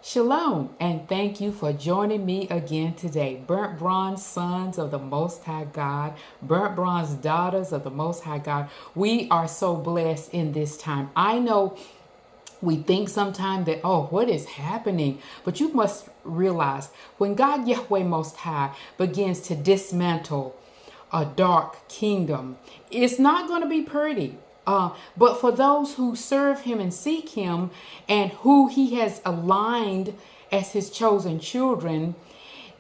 Shalom, and thank you for joining me again today. Burnt bronze sons of the Most High God, burnt bronze daughters of the Most High God. We are so blessed in this time. I know we think sometimes that, oh, what is happening? But you must realize when God Yahweh Most High begins to dismantle a dark kingdom, it's not going to be pretty. But for those who serve him and seek him and who he has aligned as his chosen children,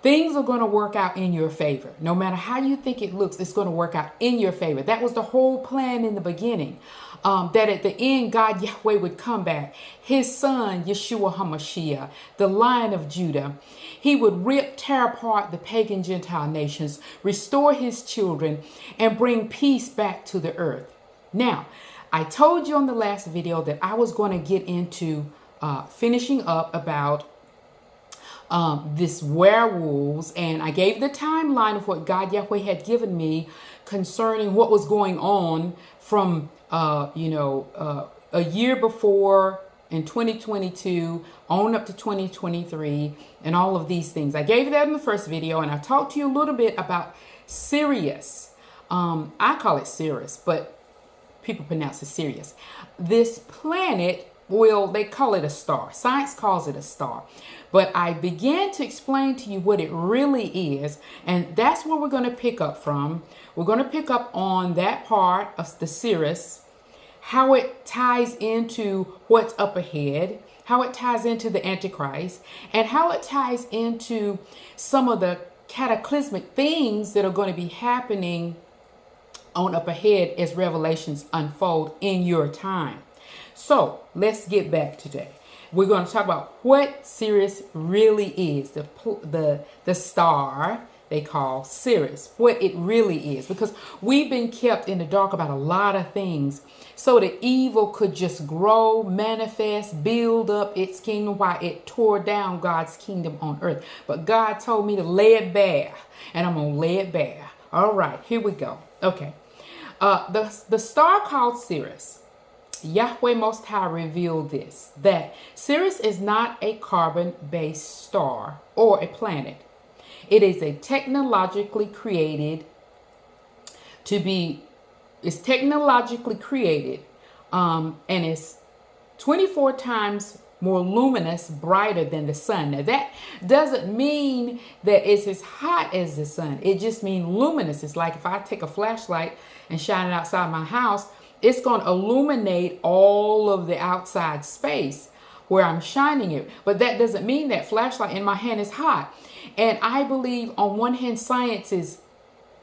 things are going to work out in your favor. No matter how you think it looks, it's going to work out in your favor. That was the whole plan in the beginning. That at the end, God Yahweh would come back. His son, Yeshua HaMashiach, the Lion of Judah, he would tear apart the pagan Gentile nations, restore his children, and bring peace back to the earth. Now, I told you on the last video that I was going to get into finishing up about this ware-Wolves, and I gave the timeline of what God Yahweh had given me concerning what was going on from a year before in 2022 on up to 2023 and all of these things. I gave that in the first video, and I talked to you a little bit about Sirius. I call it Sirius, but people pronounce it Sirius. This planet, well, they call it a star. Science calls it a star. But I began to explain to you what it really is, and that's where we're going to pick up from. We're going to pick up on that part of the Sirius, how it ties into what's up ahead, how it ties into the Antichrist, and how it ties into some of the cataclysmic things that are going to be happening on up ahead as revelations unfold in your time. So let's get back today. We're going to talk about what Sirius really is, the star they call Sirius, what it really is, because we've been kept in the dark about a lot of things so the evil could just grow, manifest, build up its kingdom while it tore down God's kingdom on earth. But God told me to lay it bare, and I'm going to lay it bare. All right, here we go. Okay. The star called Sirius, Yahweh Most High revealed this, that Sirius is not a carbon-based star or a planet. It is a technologically created it's technologically created, and it's 24 times more luminous, brighter than the sun. Now that doesn't mean that it's as hot as the sun. It just means luminous. It's like if I take a flashlight and shine it outside my house, it's going to illuminate all of the outside space where I'm shining it. But that doesn't mean that flashlight in my hand is hot. And I believe on one hand, science is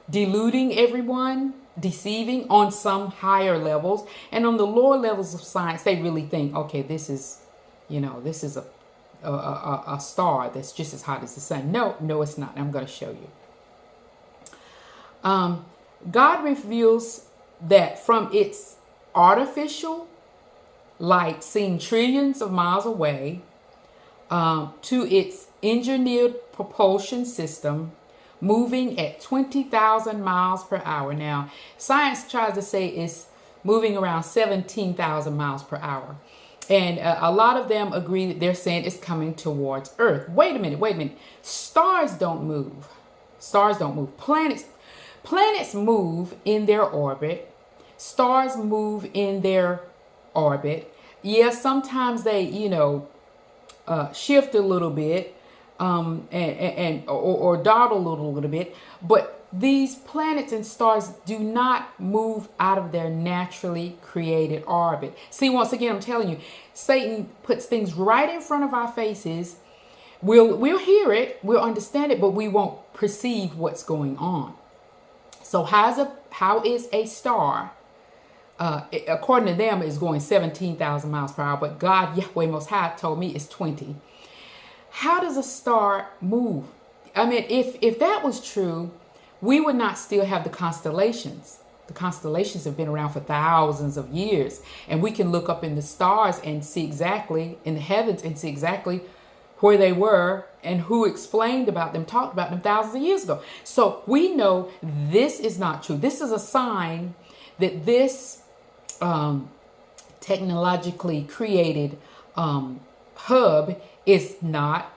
deluding everyone, deceiving on some higher levels. And on the lower levels of science, they really think, okay, this is a star that's just as hot as the sun. No, it's not. I'm going to show you. God reveals that from its artificial light seen trillions of miles away to its engineered propulsion system moving at 20,000 miles per hour. Now, science tries to say it's moving around 17,000 miles per hour. And a lot of them agree that they're saying it's coming towards Earth. Wait a minute. Stars don't move. Planets move in their orbit. Stars move in their orbit. Yes, sometimes they, shift a little bit or dawdle a little bit. But these planets and stars do not move out of their naturally created orbit. See, once again, I'm telling you, Satan puts things right in front of our faces. We'll hear it, we'll understand it, but we won't perceive what's going on. So how is a star, according to them, is going 17,000 miles per hour, but God, Yahweh Most High, told me it's 20. How does a star move? I mean, if that was true, we would not still have the constellations. The constellations have been around for thousands of years, and we can look up in the stars and see exactly, in the heavens, and see exactly where they were and who explained about them, talked about them thousands of years ago. So we know this is not true. This is a sign that this technologically created hub is not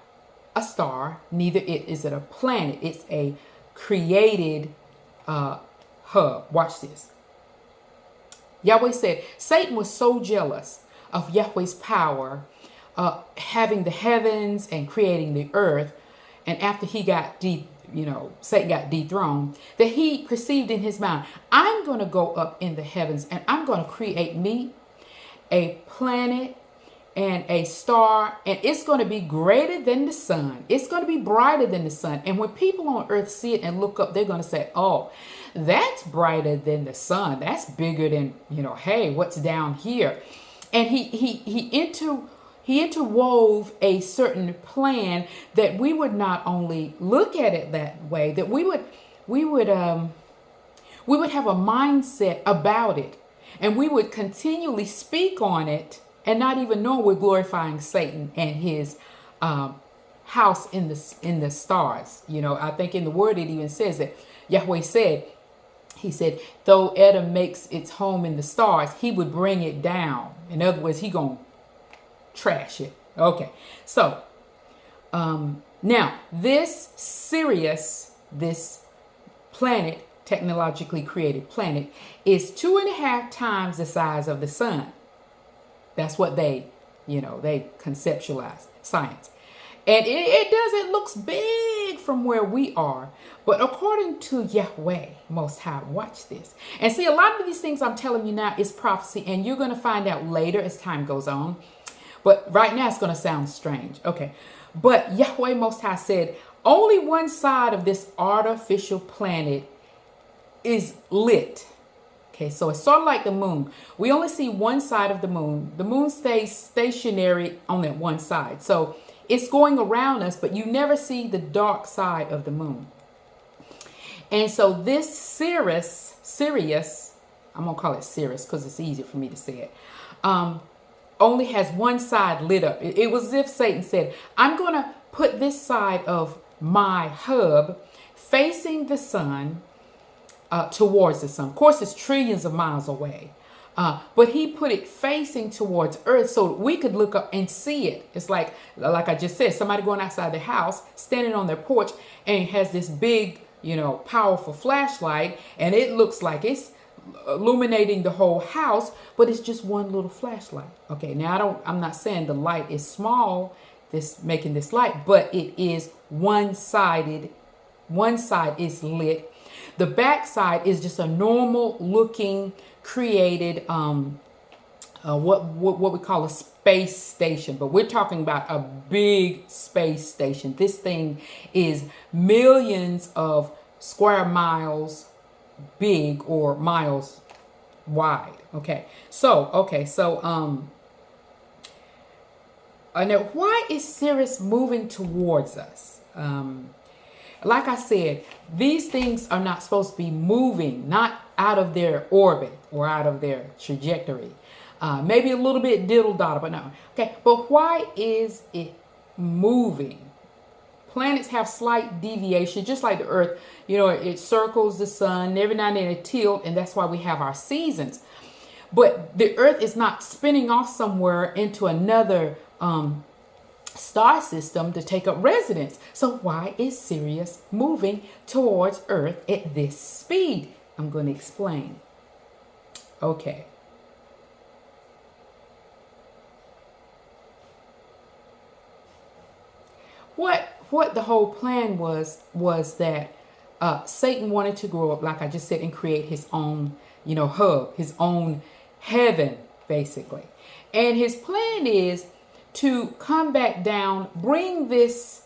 a star, neither is it a planet. It's a created hub. Watch this. Yahweh said, Satan was so jealous of Yahweh's power, having the heavens and creating the earth. And after he got Satan got dethroned, that he perceived in his mind, I'm going to go up in the heavens and I'm going to create me a planet and a star, and it's going to be greater than the sun. It's going to be brighter than the sun. And when people on earth see it and look up, they're going to say, oh, that's brighter than the sun. That's bigger than, hey, what's down here? And he interwove a certain plan that we would not only look at it that way, that we would have a mindset about it, and we would continually speak on it and not even know we're glorifying Satan and his house in the stars. I think in the word it even says that Yahweh said, he said, though Edom makes its home in the stars, he would bring it down. In other words, he gonna trash it. Okay, so now this Sirius, this planet, technologically created planet, is 2.5 times the size of the sun. That's what they conceptualize, science. And it looks big from where we are. But according to Yahweh Most High, watch this. And see, a lot of these things I'm telling you now is prophecy, and you're going to find out later as time goes on. But right now it's going to sound strange. Okay. But Yahweh Most High said, only one side of this artificial planet is lit. Okay, so it's sort of like the moon. We only see one side of the moon. The moon stays stationary on that one side. So it's going around us, but you never see the dark side of the moon. And so this Sirius, I'm going to call it Sirius because it's easier for me to say it, only has one side lit up. It was as if Satan said, I'm going to put this side of my hub facing the sun, towards the sun. Of course, it's trillions of miles away. But he put it facing towards earth so that we could look up and see it. It's like I just said, somebody going outside their house, standing on their porch, and has this big, powerful flashlight, and it looks like it's illuminating the whole house, but it's just one little flashlight. Okay, now I'm not saying the light is small, making this light, but it is one-sided. One side is lit. The back side is just a normal looking created what we call a space station, but we're talking about a big space station. This thing is millions of square miles big or miles wide. Now why is Sirius moving towards us? Like I said, these things are not supposed to be moving, not out of their orbit or out of their trajectory. Maybe a little bit diddle-dottle, but no. Okay, but why is it moving? Planets have slight deviation, just like the Earth. It circles the sun. Every now and then it tilts, and that's why we have our seasons. But the Earth is not spinning off somewhere into another star system to take up residence. So why is Sirius moving towards Earth at this speed? I'm going to explain. Okay. What the whole plan was that Satan wanted to grow up, like I just said, and create his own, hub, his own heaven, basically. And his plan is to come back down, bring this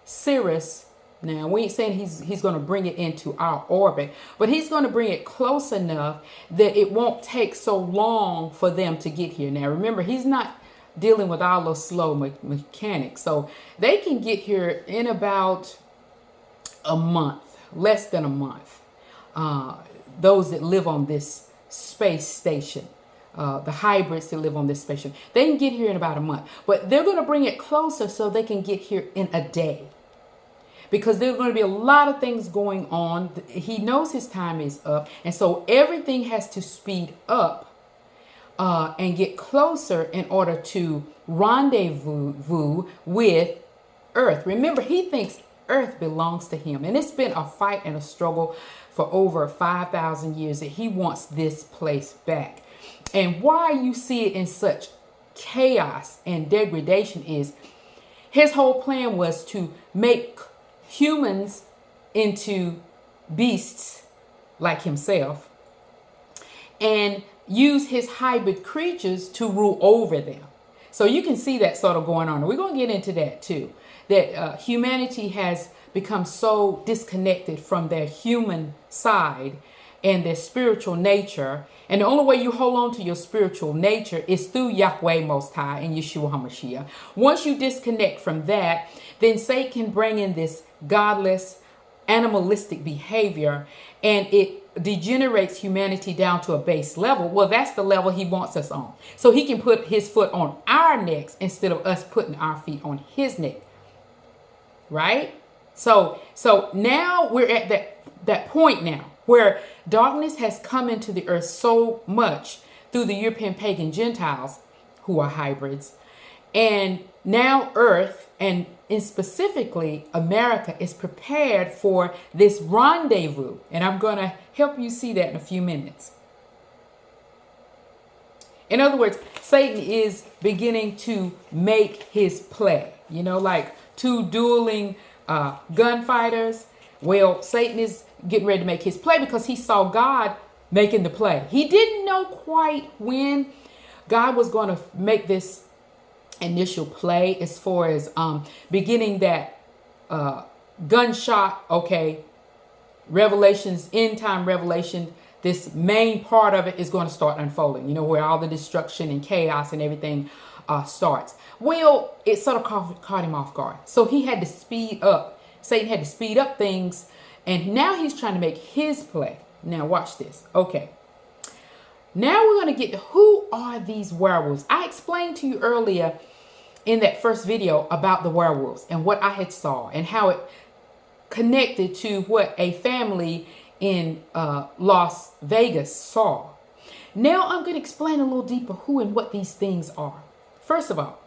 Sirius. Now, we ain't saying he's going to bring it into our orbit, but he's going to bring it close enough that it won't take so long for them to get here. Now, remember, he's not dealing with all those slow mechanics. So they can get here in about a month, less than a month. Those that live on this space station. The hybrids that live on this station, they can get here in about a month, but they're going to bring it closer so they can get here in a day, because there's going to be a lot of things going on. He knows his time is up, and so everything has to speed up and get closer in order to rendezvous with Earth. Remember, he thinks Earth belongs to him. And it's been a fight and a struggle for over 5,000 years that he wants this place back. And why you see it in such chaos and degradation is his whole plan was to make humans into beasts like himself and use his hybrid creatures to rule over them. So you can see that sort of going on. And we're going to get into that too. That humanity has become so disconnected from their human side and their spiritual nature. And the only way you hold on to your spiritual nature is through Yahweh Most High and Yeshua HaMashiach. Once you disconnect from that, then Satan can bring in this godless, animalistic behavior, and it degenerates humanity down to a base level. Well, that's the level he wants us on. So he can put his foot on our necks instead of us putting our feet on his neck. Right? So now we're at that point now where darkness has come into the earth so much through the European pagan Gentiles who are hybrids. And now Earth, and specifically America, is prepared for this rendezvous. And I'm going to help you see that in a few minutes. In other words, Satan is beginning to make his play. You know, like two dueling gunfighters. Well, Satan is getting ready to make his play because he saw God making the play. He didn't know quite when God was going to make this initial play as far as beginning that gunshot, okay, revelations, end time revelation. This main part of it is going to start unfolding, you know, where all the destruction and chaos and everything starts. Well, it sort of caught him off guard. So he had to speed up. Satan had to speed up things. And now he's trying to make his play. Now watch this. Okay. Now we're going to get to who are these werewolves. I explained to you earlier in that first video about the werewolves and what I had saw and how it connected to what a family in Las Vegas saw. Now I'm going to explain a little deeper who and what these things are. First of all,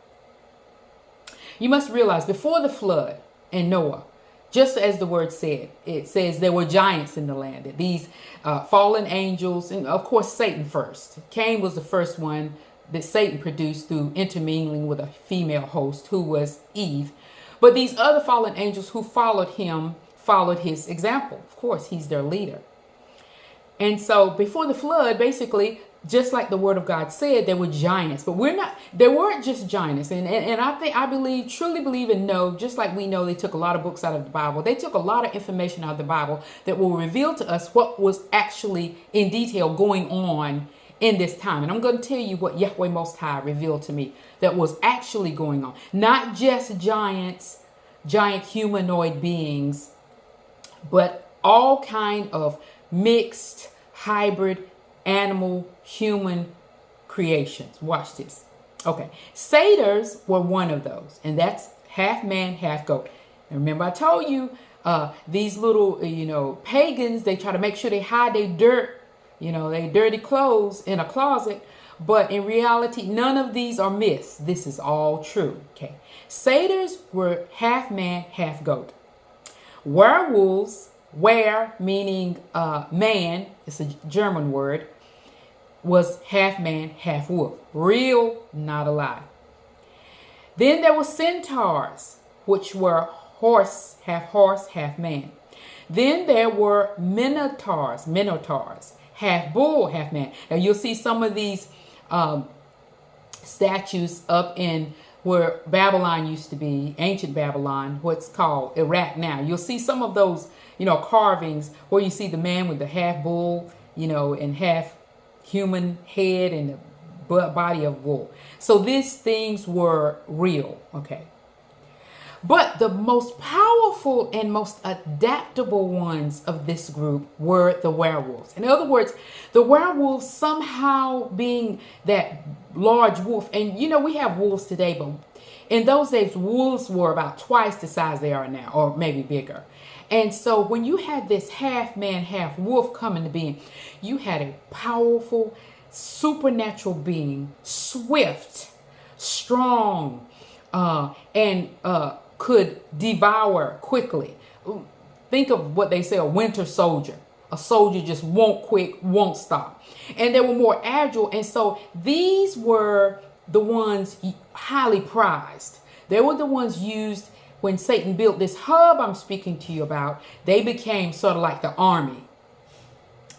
you must realize before the flood and Noah, just as the word said, it says there were giants in the land. That these fallen angels, and of course Satan first. Cain was the first one that Satan produced through intermingling with a female host who was Eve. But these other fallen angels who followed him, followed his example. Of course, he's their leader. And so before the flood, basically, just like the word of God said, there were giants, but there weren't just giants. And I truly believe and know, just like we know they took a lot of books out of the Bible, they took a lot of information out of the Bible that will reveal to us what was actually in detail going on in this time. And I'm going to tell you what Yahweh Most High revealed to me that was actually going on. Not just giants, giant humanoid beings, but all kind of mixed, hybrid, animal, human creations. Watch this. Okay. Satyrs were one of those. And that's half man, half goat. And remember I told you these little, pagans, they try to make sure they hide their dirt, their dirty clothes in a closet. But in reality, none of these are myths. This is all true. Okay. Satyrs were half man, half goat. Werewolves, were meaning man, it's a German word, was half man, half wolf. Real, not a lie. Then there were centaurs, which were horse, half man. Then there were minotaurs, half bull, half man. Now you'll see some of these statues up in where Babylon used to be, ancient Babylon, what's called Iraq now. You'll see some of those, carvings where you see the man with the half bull, and half human head and the body of wool. So these things were real, okay? But the most powerful and most adaptable ones of this group were the werewolves. In other words, the werewolves somehow being that large wolf. And, we have wolves today, but in those days, wolves were about twice the size they are now, or maybe bigger. And so when you had this half man, half wolf coming to being, you had a powerful, supernatural being, swift, strong, and could devour quickly. Think of what they say, a winter soldier. A soldier just won't quit, won't stop. And they were more agile. And so these were the ones highly prized. They were the ones used when Satan built this hub I'm speaking to you about. They became sort of like the army.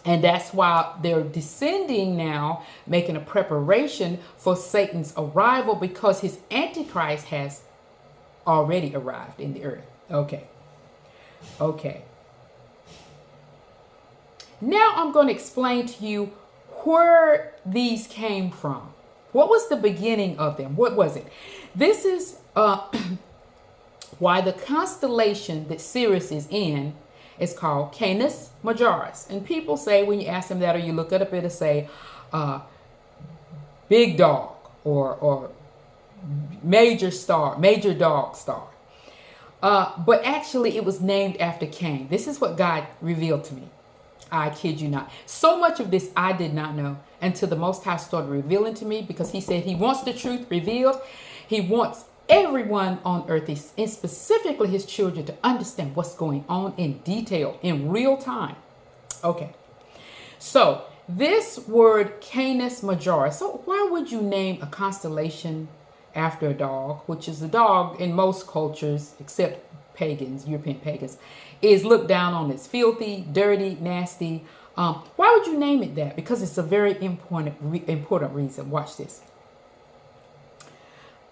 And that's why they're descending now, making a preparation for Satan's arrival, because his Antichrist has already arrived in the earth. Okay. Now I'm going to explain to you where these came from. What was the beginning of them? What was it? This is why the constellation that Sirius is in is called Canis Majoris. And people say, when you ask them that or you look it up, it'll say big dog or major dog star. But actually it was named after Cain. This is what God revealed to me. I kid you not. So much of this I did not know until the Most High started revealing to me, because he said he wants the truth revealed. He wants everyone on earth, and specifically his children, to understand what's going on in detail, in real time. Okay. So this word Canis Majoris. So why would you name a constellation after a dog, which is a dog in most cultures, except pagans, European pagans, is looked down on as filthy, dirty, nasty. Why would you name it that? Because it's a very important reason. Watch this.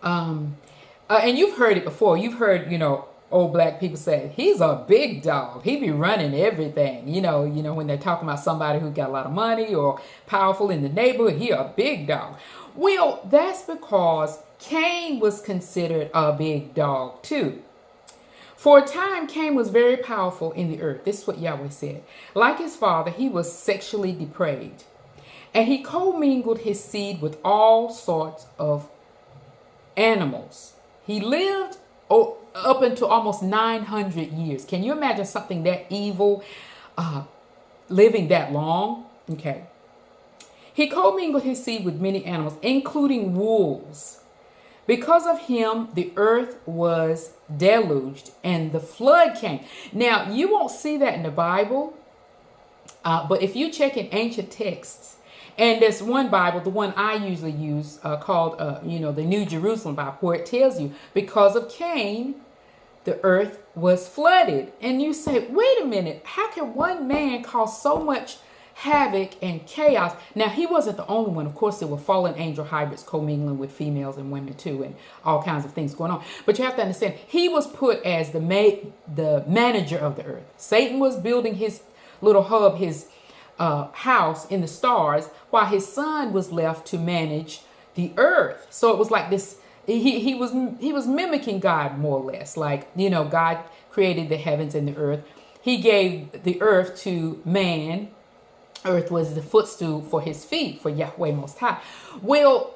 And you've heard it before. You've heard, old black people say, he's a big dog. He be running everything. When they're talking about somebody who got a lot of money or powerful in the neighborhood, he a big dog. Well, that's because Cain was considered a big dog too. For a time, Cain was very powerful in the earth. This is what Yahweh said. Like his father, he was sexually depraved. And he commingled his seed with all sorts of animals. He lived up until almost 900 years. Can you imagine something that evil living that long? Okay. He commingled his seed with many animals, including wolves. Because of him, the earth was deluged and the flood came. Now, you won't see that in the Bible, but if you check in ancient texts, and there's one Bible, the one I usually use, called, the New Jerusalem Bible, where it tells you, because of Cain, the earth was flooded. And you say, wait a minute, how can one man cause so much havoc and chaos? Now, he wasn't the only one. Of course, there were fallen angel hybrids commingling with females and women too, and all kinds of things going on. But you have to understand, he was put as the manager of the earth. Satan was building his little hub, his house in the stars, while his son was left to manage the earth. So it was like this. He was mimicking God more or less. Like, God created the heavens and the earth. He gave the earth to man. Earth was the footstool for his feet, for Yahweh Most High. Well,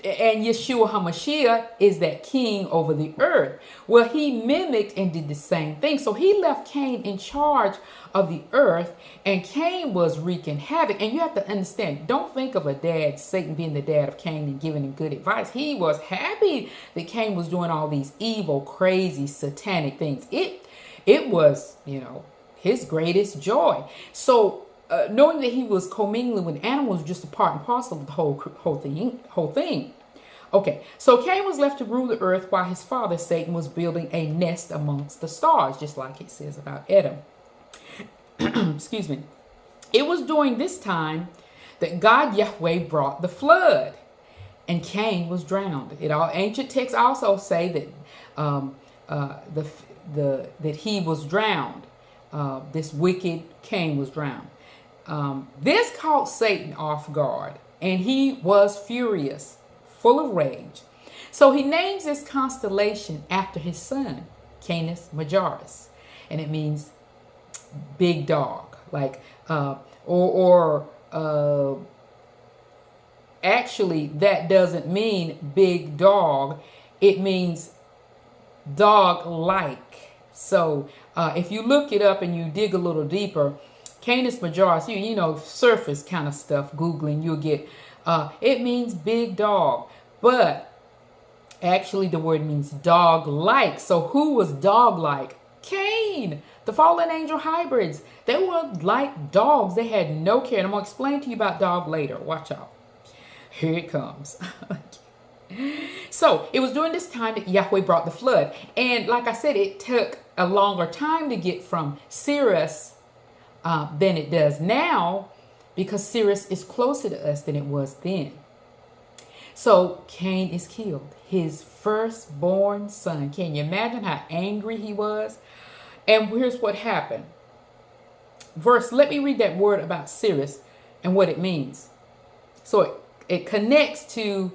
and Yeshua HaMashiach is that king over the earth. Well, he mimicked and did the same thing. So he left Cain in charge of the earth, and Cain was wreaking havoc. And you have to understand, don't think of a dad, Satan being the dad of Cain and giving him good advice. He was happy that Cain was doing all these evil, crazy, satanic things. It was, his greatest joy. So, knowing that he was commingling with animals was just a part and parcel of the whole thing. Okay, so Cain was left to rule the earth while his father Satan was building a nest amongst the stars, just like it says about Adam. Excuse me. It was during this time that God Yahweh brought the flood, and Cain was drowned. Ancient texts also say that that he was drowned. This wicked Cain was drowned. This caught Satan off guard, and he was furious, full of rage. So he names this constellation after his son, Canis Majoris, and it means big dog. Actually, that doesn't mean big dog. It means dog-like. So if you look it up and you dig a little deeper, Canis majoris, you know, surface kind of stuff, Googling, you'll get, it means big dog. But actually the word means dog-like. So who was dog-like? Cain, the fallen angel hybrids. They were like dogs. They had no care. And I'm going to explain to you about dog later. Watch out. Here it comes. So it was during this time that Yahweh brought the flood. And like I said, it took a longer time to get from Sirius than it does now, because Sirius is closer to us than it was then. So Cain is killed, his firstborn son. Can you imagine how angry he was? And here's what happened. Let me read that word about Sirius and what it means. So it connects to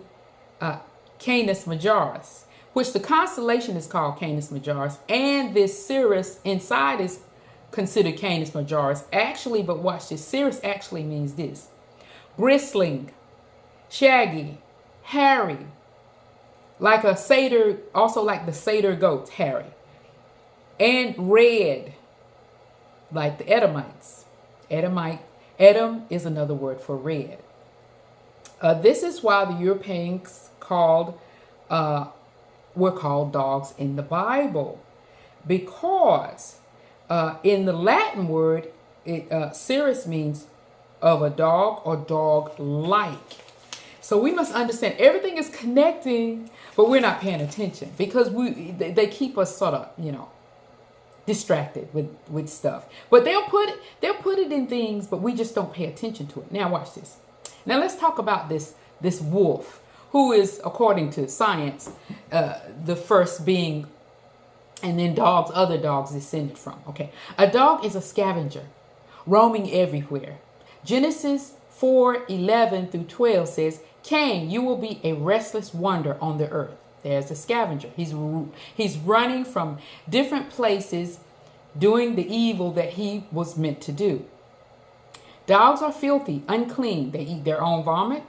Canis Majoris, which the constellation is called Canis Majoris, and this Sirius inside is considered Canis Majoris. Actually, but watch this, Sirius actually means this: bristling, shaggy, hairy, like a satyr, also like the satyr goats, hairy, and red, like the Edomites. Edom is another word for red. This is why the Europeans were called dogs in the Bible, because in the Latin word, Sirius means of a dog or dog-like. So we must understand everything is connecting, but we're not paying attention because they keep us sort of, you know, distracted with stuff. But they'll put it in things, but we just don't pay attention to it. Now watch this. Now let's talk about this wolf, who is, according to science, the first being, and then other dogs descended from. Okay, a dog is a scavenger, roaming everywhere. Genesis 4:11 through 12 says, Cain, you will be a restless wander on the earth. There's a scavenger. He's running from different places, doing the evil that he was meant to do. Dogs are filthy, unclean. They eat their own vomit,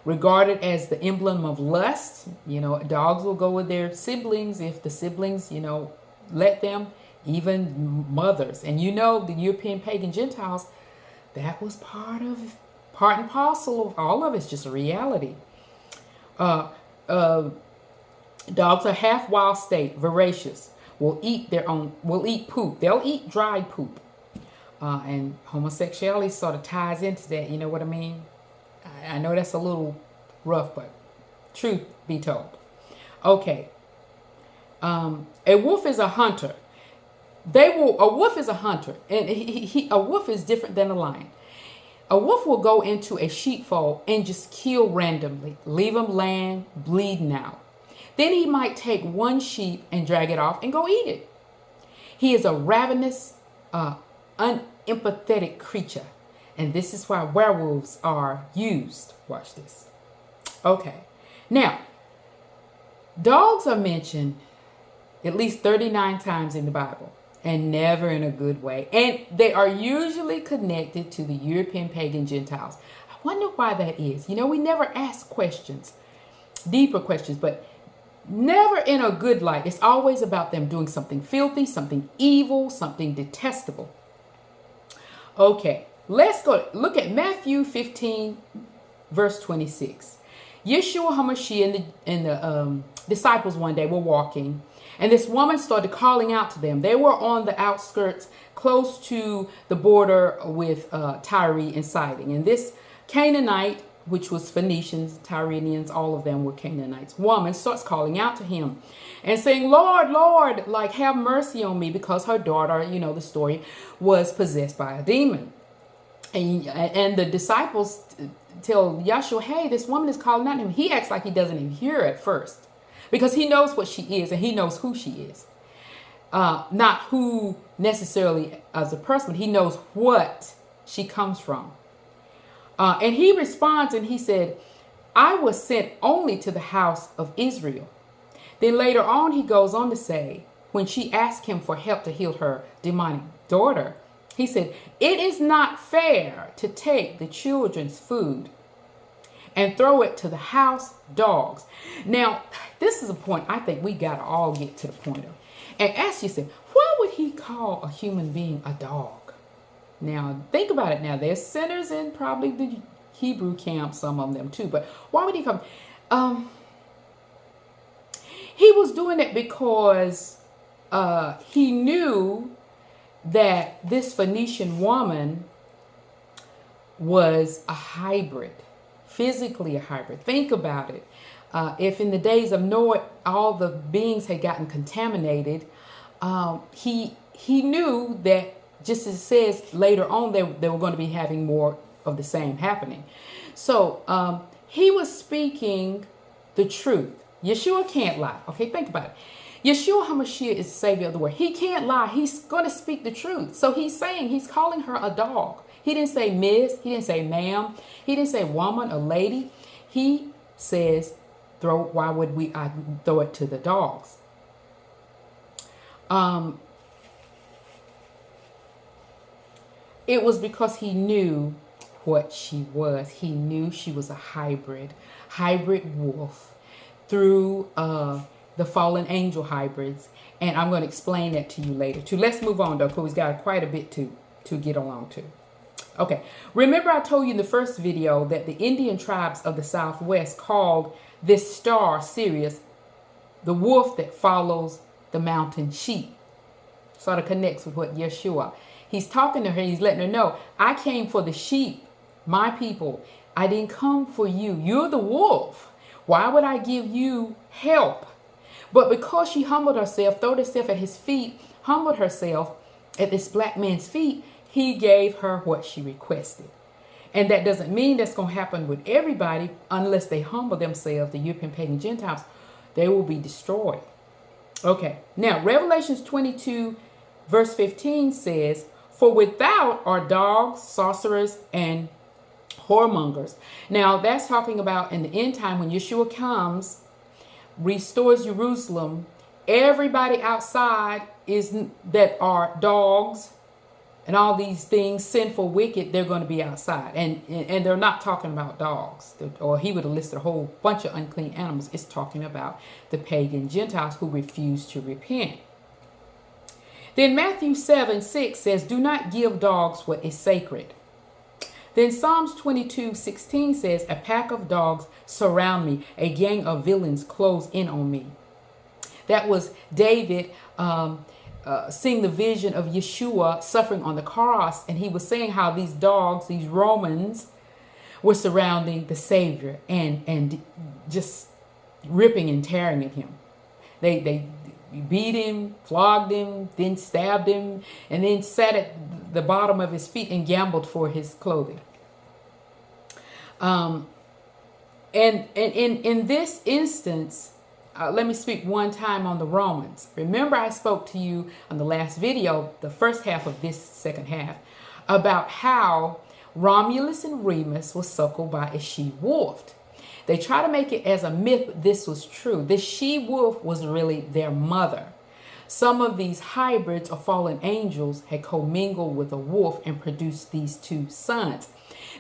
regarded as the emblem of lust. You know, dogs will go with their siblings if the siblings, you know, let them, even mothers. And you know, the European pagan Gentiles, that was part and parcel of all of it's just a reality. Dogs are half wild state, voracious, will eat poop. They'll eat dried poop. And homosexuality sort of ties into that, you know what I mean? I know that's a little rough, but truth be told. Okay. A wolf is a hunter. A wolf is a hunter, and a wolf is different than a lion. A wolf will go into a sheepfold and just kill randomly, leave them laying, bleeding out. Then he might take one sheep and drag it off and go eat it. He is a ravenous, unempathetic creature. And this is why werewolves are used. Watch this. Okay. Now, dogs are mentioned at least 39 times in the Bible, and never in a good way. And they are usually connected to the European pagan Gentiles. I wonder why that is. You know, we never ask questions, deeper questions, but never in a good light. It's always about them doing something filthy, something evil, something detestable. Okay, let's go look at Matthew 15, verse 26. Yeshua HaMashiach and the disciples one day were walking, and this woman started calling out to them. They were on the outskirts, close to the border with Tyre and Sidon. And this Canaanite, which was Phoenicians, Tyrenians, all of them were Canaanites, woman starts calling out to him and saying, Lord, Lord, like, have mercy on me, because her daughter, you know the story, was possessed by a demon. And the disciples tell Yahshua, hey, this woman is calling out to him. He acts like he doesn't even hear her at first, because he knows what she is and he knows who she is. Not who necessarily as a person, but he knows what she comes from. And he responds and he said, I was sent only to the house of Israel. Then later on, he goes on to say, when she asked him for help to heal her demonic daughter, he said, it is not fair to take the children's food and throw it to the house dogs. Now, this is a point I think we got to all get to the point of. And ask yourself, why would he call a human being a dog? Now, think about it now. There's sinners in probably the Hebrew camp, some of them too. But why would he come? He was doing it because he knew that this Phoenician woman was a hybrid, physically a hybrid. Think about it. If in the days of Noah, all the beings had gotten contaminated, he knew that, just as it says later on, they were going to be having more of the same happening. So he was speaking the truth. Yeshua can't lie. Okay, think about it. Yeshua HaMashiach is the Savior of the world. He can't lie. He's going to speak the truth. So he's calling her a dog. He didn't say miss. He didn't say ma'am. He didn't say woman or lady. He says, why would I throw it to the dogs? It was because he knew what she was. He knew she was a hybrid wolf through the fallen angel hybrids. And I'm going to explain that to you later too. Let's move on though, because we've got quite a bit to get along to. Okay, remember I told you in the first video that the Indian tribes of the Southwest called this star, Sirius, the wolf that follows the mountain sheep. Sort of connects with what Yeshua. He's talking to her. He's letting her know, I came for the sheep, my people. I didn't come for you. You're the wolf. Why would I give you help? But because she humbled herself, threw herself at his feet, humbled herself at this black man's feet, he gave her what she requested. And that doesn't mean that's going to happen with everybody unless they humble themselves, the European pagan Gentiles. They will be destroyed. Okay, now Revelations 22 verse 15 says, for without are dogs, sorcerers, and whoremongers. Now that's talking about in the end time when Yeshua comes, restores Jerusalem. Everybody outside that are dogs and all these things, sinful, wicked, they're going to be outside. And they're not talking about dogs. Or he would have listed a whole bunch of unclean animals. It's talking about the pagan Gentiles who refuse to repent. Then Matthew 7:6 says, do not give dogs what is sacred. Then Psalms 22:16 says, a pack of dogs surround me. A gang of villains close in on me. That was David seeing the vision of Yeshua suffering on the cross. And he was saying how these dogs, these Romans, were surrounding the Savior and just ripping and tearing at him. They beat him, flogged him, then stabbed him, and then sat at the bottom of his feet and gambled for his clothing. And in this instance, let me speak one time on the Romans. Remember I spoke to you on the last video, the first half of this second half, about how Romulus and Remus was suckled by a she-wolf. They try to make it as a myth, but this was true. This she-wolf was really their mother. Some of these hybrids of fallen angels had commingled with a wolf and produced these two sons.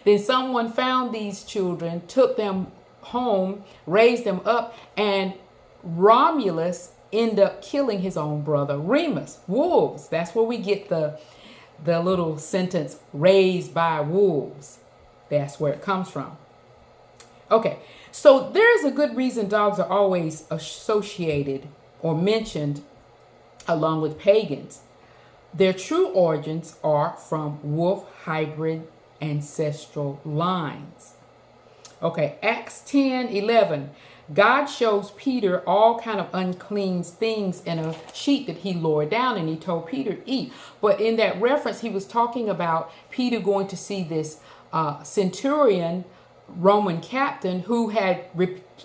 Then someone found these children, took them home, raised them up, and Romulus ended up killing his own brother Remus. Wolves. That's where we get the little sentence, raised by wolves. That's where it comes from. Okay, so there is a good reason dogs are always associated or mentioned along with pagans. Their true origins are from wolf hybrid ancestral lines. Okay, Acts 10:11. God shows Peter all kind of unclean things in a sheet that he lowered down, and he told Peter, eat. But in that reference, he was talking about Peter going to see this centurion, Roman captain, who had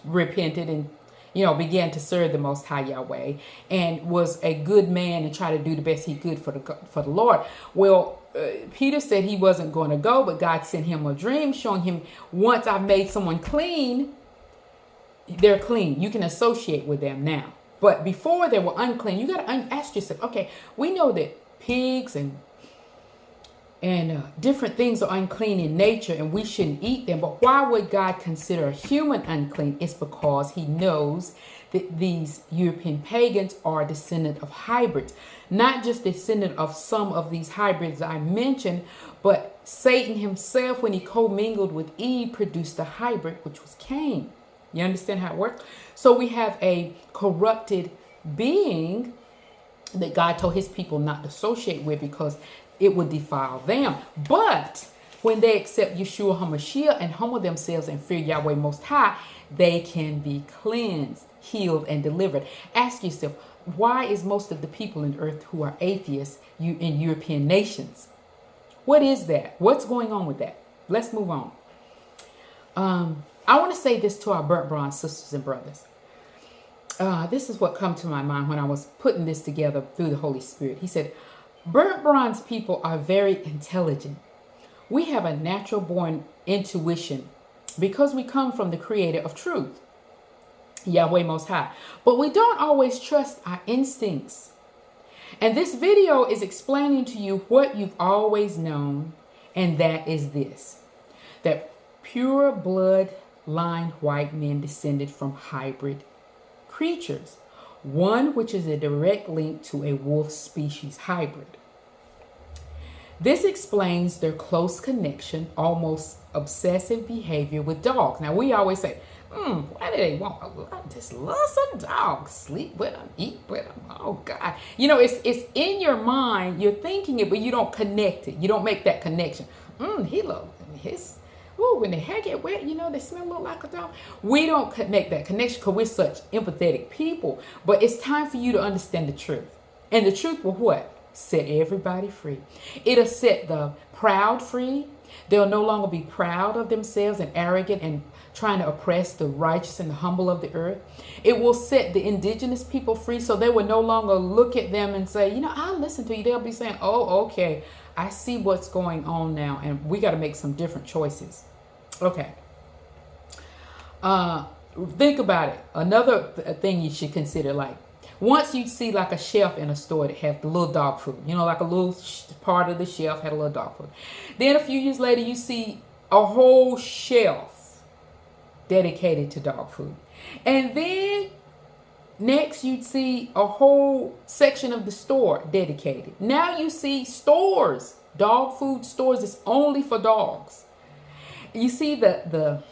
repented and began to serve the Most High Yahweh and was a good man and tried to do the best he could for the Lord. Well, Peter said he wasn't going to go, but God sent him a dream showing him, once I've made someone clean, they're clean. You can associate with them now. But before they were unclean, you got to ask yourself, okay, we know that pigs and different things are unclean in nature and we shouldn't eat them. But why would God consider a human unclean? It's because he knows these European pagans are descendant of hybrids, not just descendant of some of these hybrids I mentioned, but Satan himself, when he commingled with Eve, produced a hybrid, which was Cain. You understand how it works? So we have a corrupted being that God told his people not to associate with because it would defile them. But when they accept Yeshua HaMashiach and humble themselves and fear Yahweh Most High, they can be cleansed, healed, and delivered. Ask yourself, why is most of the people on earth who are atheists in European nations? What is that? What's going on with that? Let's move on. I want to say this to our burnt bronze sisters and brothers. This is what come to my mind when I was putting this together through the Holy Spirit. He said, burnt bronze people are very intelligent. We have a natural born intuition because we come from the creator of truth, Yahweh Most High. But we don't always trust our instincts. And this video is explaining to you what you've always known, and that is this: that pure blood-line white men descended from hybrid creatures, one which is a direct link to a wolf species hybrid. This explains their close connection, almost obsessive behavior with dogs. Now, we always say, why do they want? I just love some dogs. Sleep with them, eat with them. Oh, God. You know, it's in your mind. You're thinking it, but you don't connect it. You don't make that connection. He loves his. Ooh, when the hair get wet, you know, they smell a little like a dog. We don't make that connection because we're such empathetic people. But it's time for you to understand the truth. And the truth will what? Set everybody free. It'll set the proud free. They'll no longer be proud of themselves and arrogant and trying to oppress the righteous and the humble of the earth. It will set the indigenous people free, so they will no longer look at them and say, you know, I'll listen to you. They'll be saying, oh, okay, I see what's going on now, and we got to make some different choices. Okay. Think about it. Another thing you should consider, like, once you see like a shelf in a store that have the little dog food, you know, like a little part of the shelf had a little dog food. Then a few years later, you see a whole shelf dedicated to dog food. And then next you'd see a whole section of the store dedicated. Now you see stores, dog food stores is only for dogs. You see the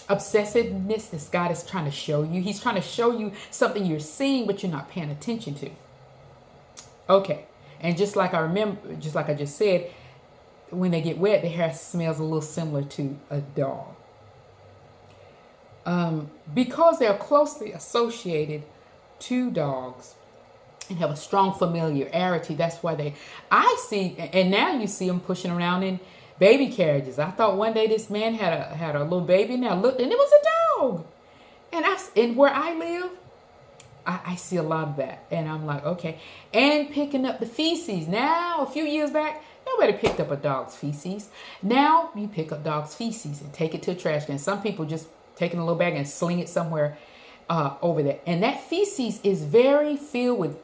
obsessiveness that God is trying to show you. He's trying to show you something you're seeing, but you're not paying attention to. Okay. And just like I just said, when they get wet, their hair smells a little similar to a dog. Because they're closely associated to dogs and have a strong familiarity, that's why I see, and now you see them pushing around in baby carriages. I thought one day this man had a little baby, and I looked and it was a dog. And where I live, I see a lot of that. And I'm like, okay. And picking up the feces. Now, a few years back, nobody picked up a dog's feces. Now you pick up dog's feces and take it to a trash can. Some people just take it in a little bag and sling it somewhere over there. And that feces is very filled with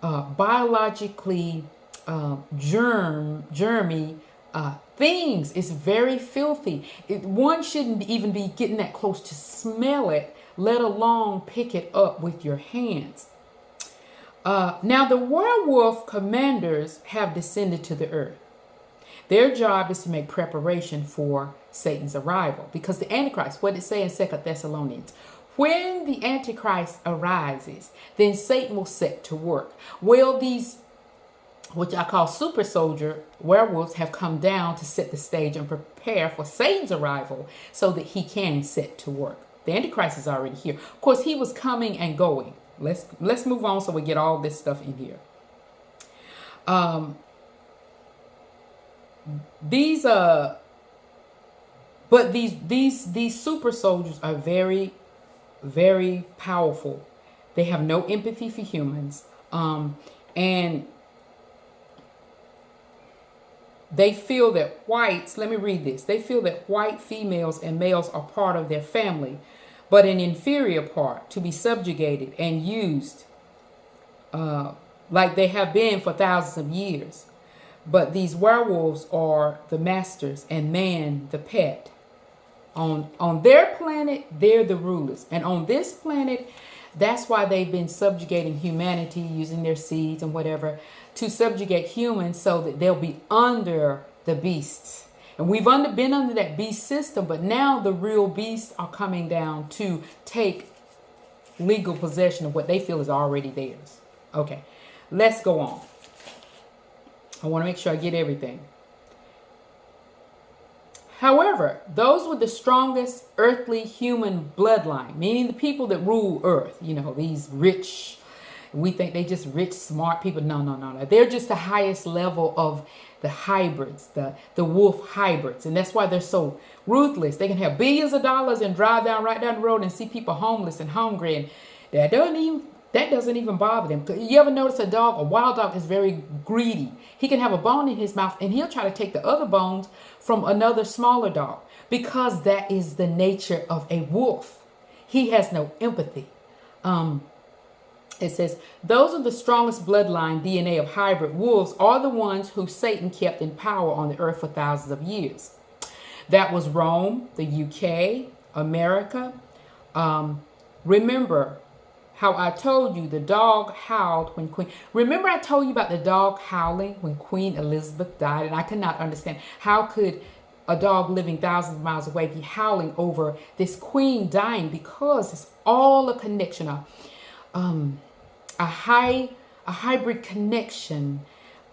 biologically germy things. It's very filthy. One shouldn't even be getting that close to smell it, let alone pick it up with your hands. Now the ware-Wolf commanders have descended to the earth. Their job is to make preparation for Satan's arrival, because the Antichrist, what did it say in 2 Thessalonians? When the Antichrist arises, then Satan will set to work. Well, these, which I call super soldier werewolves, have come down to set the stage and prepare for Satan's arrival so that he can set to work. The Antichrist is already here. Of course, he was coming and going. Let's move on so we get all this stuff in here. These super soldiers are very, very powerful. They have no empathy for humans, and they feel that whites, let me read this. They feel that white females and males are part of their family, but an inferior part to be subjugated and used like they have been for thousands of years. But these werewolves are the masters and man the pet. On their planet, they're the rulers. And on this planet, That's why they've been subjugating humanity, using their seeds and whatever to subjugate humans so that they'll be under the beasts. And we've been under that beast system, but now the real beasts are coming down to take legal possession of what they feel is already theirs. Okay, let's go on. I want to make sure I get everything. However, those with the strongest earthly human bloodline, meaning the people that rule earth, you know, these rich, we think they just rich, smart people. No. They're just the highest level of the hybrids, the wolf hybrids. And that's why they're so ruthless. They can have billions of dollars and drive right down the road and see people homeless and hungry. And that doesn't even bother them. You ever notice a wild dog is very greedy. He can have a bone in his mouth and he'll try to take the other bones from another smaller dog because that is the nature of a wolf. He has no empathy. It says, those are the strongest bloodline DNA of hybrid wolves are the ones who Satan kept in power on the earth for thousands of years. That was Rome, the UK, America. Remember how I told you the dog howled when Remember I told you about the dog howling when Queen Elizabeth died? And I could not understand how could a dog living thousands of miles away be howling over this queen dying, because it's all a connection, a hybrid connection,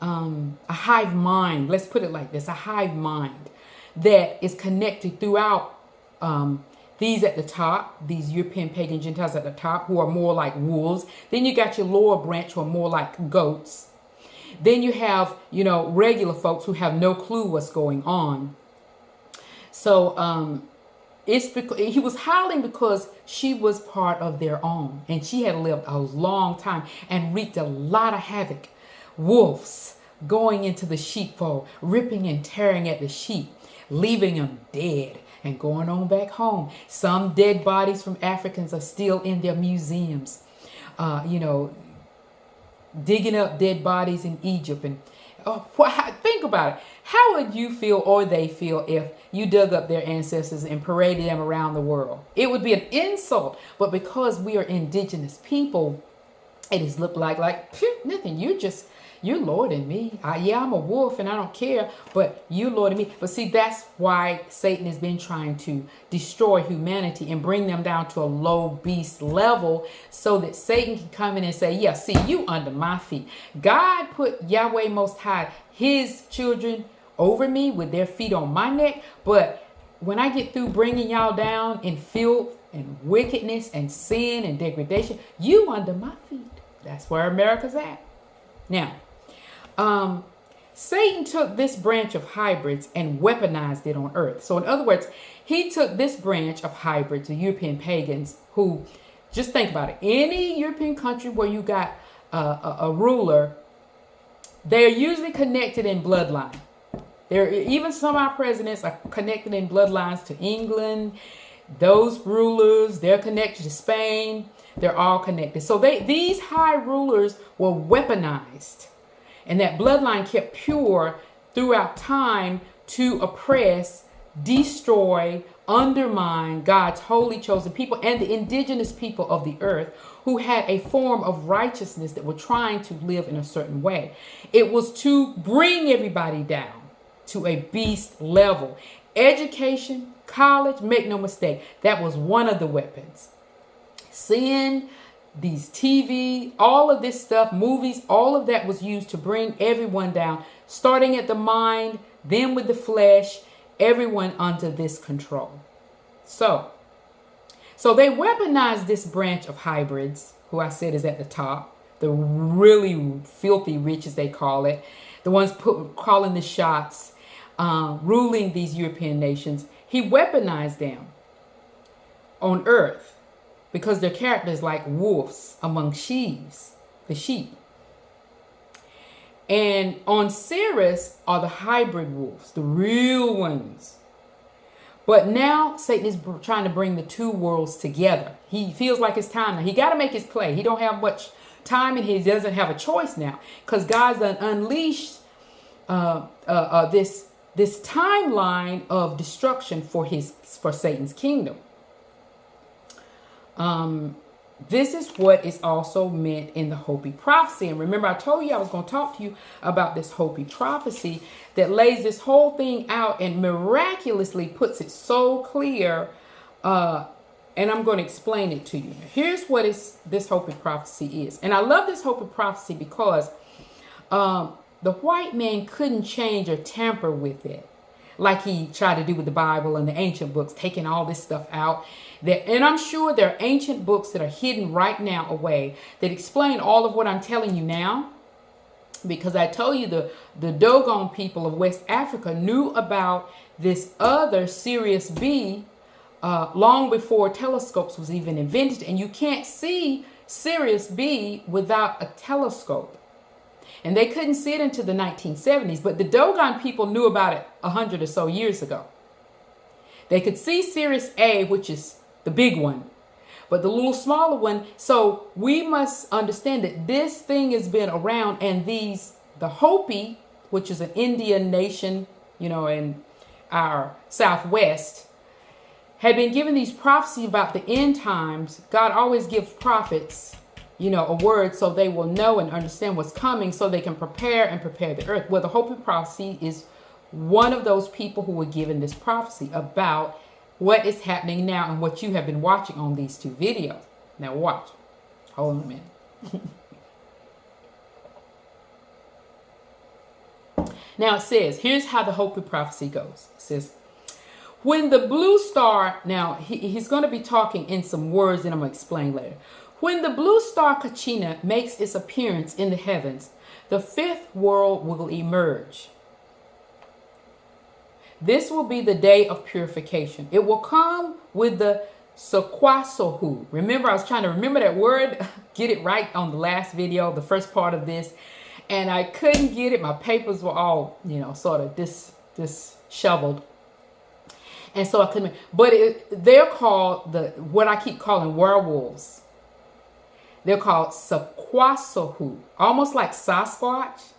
a hive mind. Let's put it like this, a hive mind that is connected throughout these at the top, these European pagan Gentiles at the top who are more like wolves. Then you got your lower branch who are more like goats. Then you have, regular folks who have no clue what's going on. So it's because he was howling because she was part of their own, and she had lived a long time and wreaked a lot of havoc. Wolves going into the sheepfold, ripping and tearing at the sheep, leaving them dead and going on back home. Some dead bodies from Africans are still in their museums, digging up dead bodies in Egypt. And think about it. How would you feel or they feel if you dug up their ancestors and paraded them around the world? It would be an insult. But because we are indigenous people, it is looked like nothing. You're lording me. I'm a wolf and I don't care, but you lording me. But see, that's why Satan has been trying to destroy humanity and bring them down to a low beast level so that Satan can come in and say, yeah, see, you under my feet. God put Yahweh Most High, his children, over me with their feet on my neck. But when I get through bringing y'all down in filth and wickedness and sin and degradation, you under my feet. That's where America's at. Now, Satan took this branch of hybrids and weaponized it on earth. So in other words, he took this branch of hybrids, the European pagans, who, just think about it, any European country where you got a ruler, they're usually connected in bloodline. Even some of our presidents are connected in bloodlines to England. Those rulers, they're connected to Spain. They're all connected. So these high rulers were weaponized. And that bloodline kept pure throughout time to oppress, destroy, undermine God's holy chosen people and the indigenous people of the earth who had a form of righteousness that were trying to live in a certain way. It was to bring everybody down to a beast level. Education, college, make no mistake, that was one of the weapons. Sin, these TV, all of this stuff, movies, all of that was used to bring everyone down, starting at the mind, then with the flesh, everyone under this control. So they weaponized this branch of hybrids, who I said is at the top, the really filthy rich, as they call it, the ones calling the shots, ruling these European nations. He weaponized them on earth because their character is like wolves among sheaves, the sheep. And on Ceres are the hybrid wolves, the real ones. But now Satan is trying to bring the two worlds together. He feels like it's time now. He got to make his play. He don't have much time and he doesn't have a choice now because God's done unleashed this timeline of destruction for Satan's kingdom. this is what is also meant in the Hopi prophecy. And remember, I told you I was going to talk to you about this Hopi prophecy that lays this whole thing out and miraculously puts it so clear. And I'm going to explain it to you. Here's what this Hopi prophecy is. And I love this Hopi prophecy because the white man couldn't change or tamper with it like he tried to do with the Bible and the ancient books, taking all this stuff out. And I'm sure there are ancient books that are hidden right now away that explain all of what I'm telling you now. Because I told you the Dogon people of West Africa knew about this other Sirius B long before telescopes was even invented. And you can't see Sirius B without a telescope. And they couldn't see it until the 1970s. But the Dogon people knew about it 100 or so years ago. They could see Sirius A, which is the big one, but the little smaller one. So we must understand that this thing has been around, and the Hopi, which is an Indian nation, in our Southwest, had been given these prophecies about the end times. God always gives prophets, a word so they will know and understand what's coming so they can prepare the earth. Well, the Hopi prophecy is one of those people who were given this prophecy about what is happening now and what you have been watching on these two videos. Now watch. Hold on a minute. Now it says, here's how the Hopi prophecy goes. It says, when the blue star, now he's going to be talking in some words that I'm going to explain later. When the blue star Kachina makes its appearance in the heavens, the fifth world will emerge. This will be the day of purification. It will come with the Sakwasohu. Remember, I was trying to remember that word, get it right on the last video, the first part of this, and I couldn't get it. My papers were all, sort of disheveled. And so I couldn't, but they're called what I keep calling werewolves. They're called Sakwasohu, almost like Sasquatch.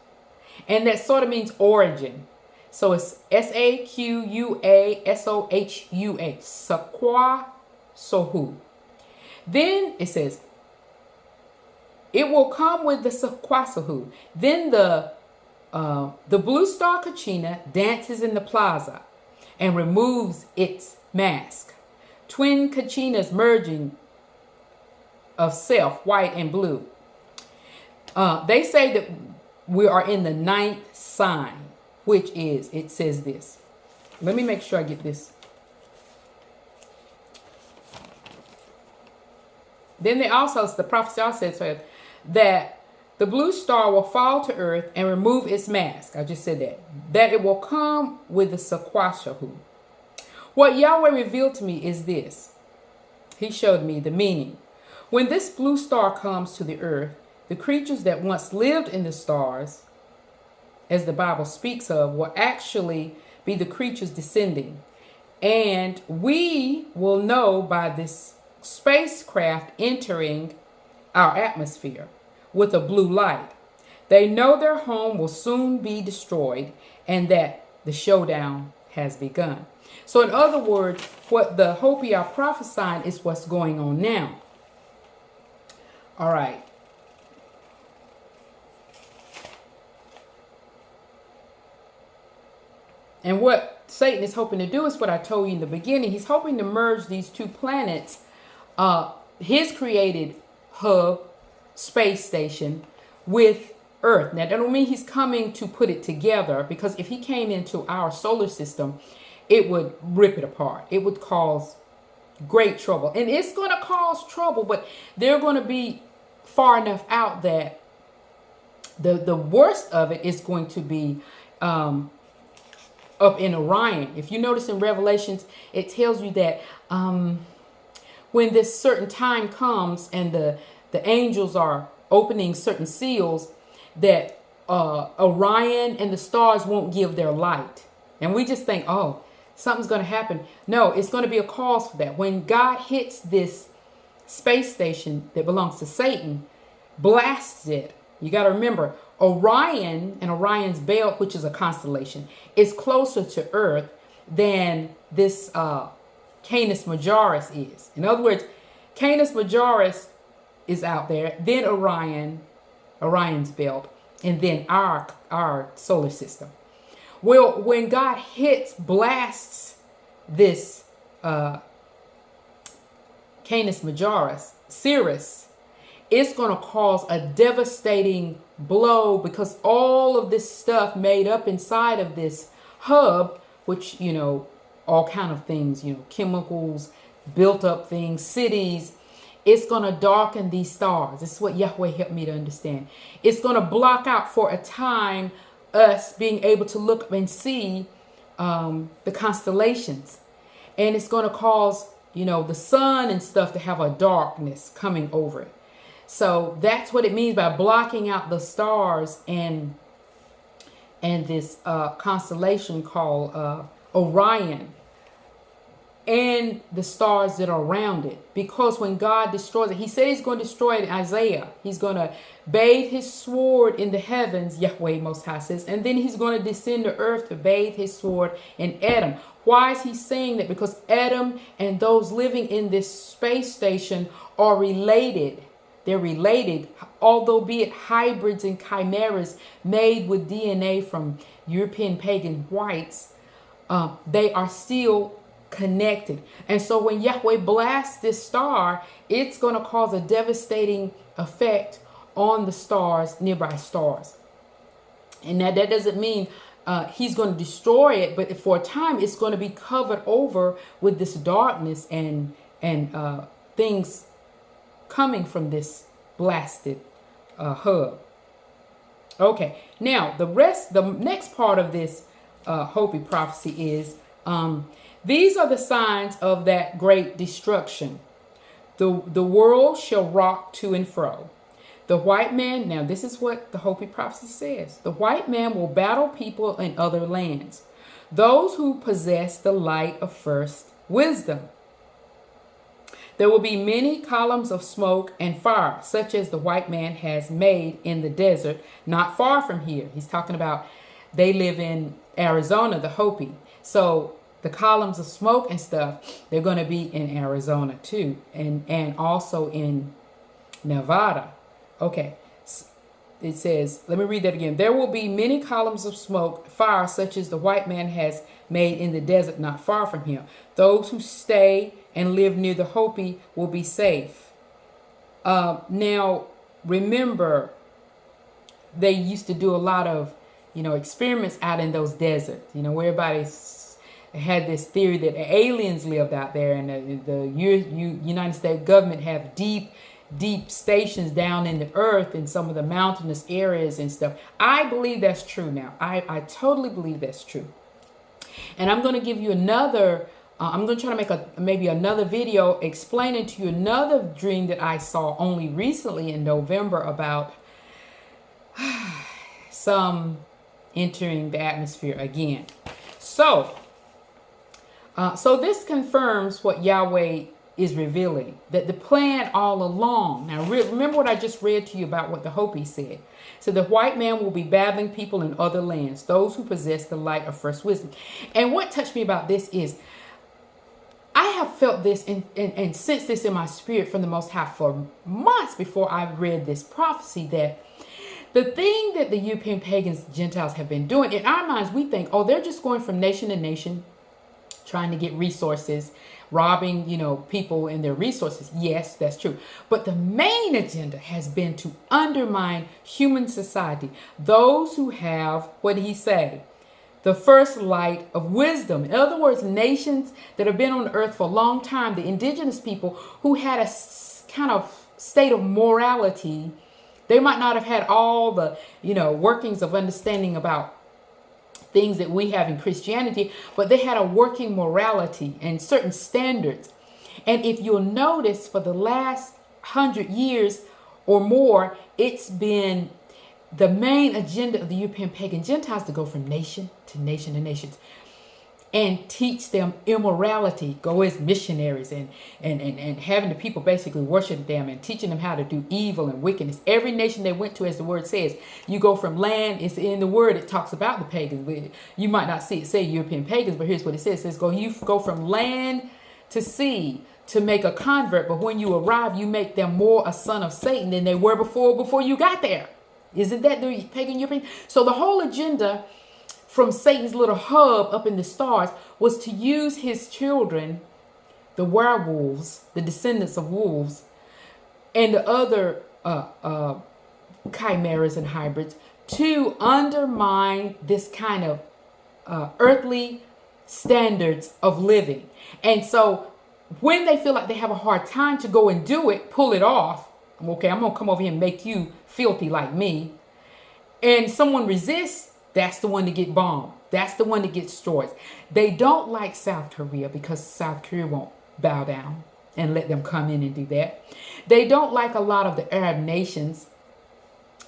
And that sort of means origin. So it's Saquasohua, Sakwasohu. Then it says, it will come with the Sakwasohu. Then the blue star Kachina dances in the plaza and removes its mask. Twin Kachinas merging of self, white and blue. They say that we are in the 9th sign, which is, it says this. Let me make sure I get this. Then they also, the prophecy also says that the blue star will fall to earth and remove its mask. I just said that. That it will come with the Saquashahu. What Yahweh revealed to me is this. He showed me the meaning. When this blue star comes to the earth, the creatures that once lived in the stars, as the Bible speaks of, will actually be the creatures descending. And we will know by this spacecraft entering our atmosphere with a blue light. They know their home will soon be destroyed and that the showdown has begun. So in other words, what the Hopi are prophesying is what's going on now. All right. And what Satan is hoping to do is what I told you in the beginning. He's hoping to merge these two planets, his created hub, space station, with Earth. Now, that don't mean he's coming to put it together, because if he came into our solar system, it would rip it apart. It would cause great trouble. And it's going to cause trouble, but they're going to be far enough out that the worst of it is going to be up in Orion. If you notice in Revelations, it tells you that when this certain time comes and the angels are opening certain seals, that Orion and the stars won't give their light. And we just think, oh, something's going to happen. No, it's going to be a cause for that. When God hits this space station that belongs to Satan, blasts it, you got to remember, Orion and Orion's belt, which is a constellation, is closer to Earth than this Canis Majoris is. In other words, Canis Majoris is out there, then Orion's belt, and then our solar system. Well, when God blasts this Canis Majoris, Sirius, it's going to cause a devastating blow, because all of this stuff made up inside of this hub, which, you know, all kind of things, you know, chemicals, built up things, cities, it's going to darken these stars. This is what Yahweh helped me to understand. It's going to block out for a time us being able to look up and see the constellations. And it's going to cause, you know, the sun and stuff to have a darkness coming over it. So that's what it means by blocking out the stars and this constellation called Orion, and the stars that are around it. Because when God destroys it, he said he's going to destroy it in Isaiah. He's going to bathe his sword in the heavens, Yahweh Most High says, and then he's going to descend to earth to bathe his sword in Adam. Why is he saying that? Because Adam and those living in this space station are related. They're related, although be it hybrids and chimeras made with DNA from European pagan whites, they are still connected. And so when Yahweh blasts this star, it's going to cause a devastating effect on the stars, nearby stars. And now that doesn't mean he's going to destroy it, but for a time it's going to be covered over with this darkness and things coming from this blasted hub. Okay, now the next part of this Hopi prophecy is these are the signs of that great destruction. The world shall rock to and fro. The white man, now this is what the Hopi prophecy says. The white man will battle people in other lands, those who possess the light of first wisdom. There will be many columns of smoke and fire, such as the white man has made in the desert, not far from here. He's talking about they live in Arizona, the Hopi. So the columns of smoke and stuff, they're going to be in Arizona too, and also in Nevada. Okay, it says, let me read that again. There will be many columns of smoke, fire, such as the white man has made in the desert, not far from here. Those who stay and live near the Hopi will be safe. Now, remember, they used to do a lot of, experiments out in those deserts, where everybody had this theory that aliens lived out there, and the United States government have deep stations down in the earth in some of the mountainous areas and stuff. I believe that's true now. I totally believe that's true. And I'm going to give you another, I'm going to try to make maybe another video explaining to you another dream that I saw only recently in November about some entering the atmosphere again. So this confirms what Yahweh is revealing, that the plan all along. Now, remember what I just read to you about what the Hopi said. So the white man will be battling people in other lands, those who possess the light of first wisdom. And what touched me about this is I have felt this and sensed this in my spirit from the Most High for months before I read this prophecy, that the thing that the European pagans, Gentiles have been doing, in our minds, we think, oh, they're just going from nation to nation, trying to get resources, robbing, people and their resources. Yes, that's true. But the main agenda has been to undermine human society. Those who have, what did he say? The first light of wisdom. In other words, nations that have been on the earth for a long time, the indigenous people who had a kind of state of morality. They might not have had all the, workings of understanding about things that we have in Christianity, but they had a working morality and certain standards. And if you'll notice, for the last 100 years or more, it's been the main agenda of the European pagan Gentiles to go from nation to nation to nations and teach them immorality, go as missionaries and having the people basically worship them and teaching them how to do evil and wickedness. Every nation they went to, as the word says, you go from land, it's in the word, it talks about the pagans. You might not see it say European pagans, but here's what it says. You go from land to sea, to make a convert, but when you arrive, you make them more a son of Satan than they were before you got there. Isn't that the pagan European? So the whole agenda from Satan's little hub up in the stars was to use his children, the ware-Wolves, the descendants of wolves, and the other chimeras and hybrids, to undermine this kind of earthly standards of living. And so when they feel like they have a hard time to go and do it, pull it off, okay, I'm going to come over here and make you filthy like me, and someone resists, that's the one to get bombed. That's the one to get destroyed. They don't like South Korea because South Korea won't bow down and let them come in and do that. They don't like a lot of the Arab nations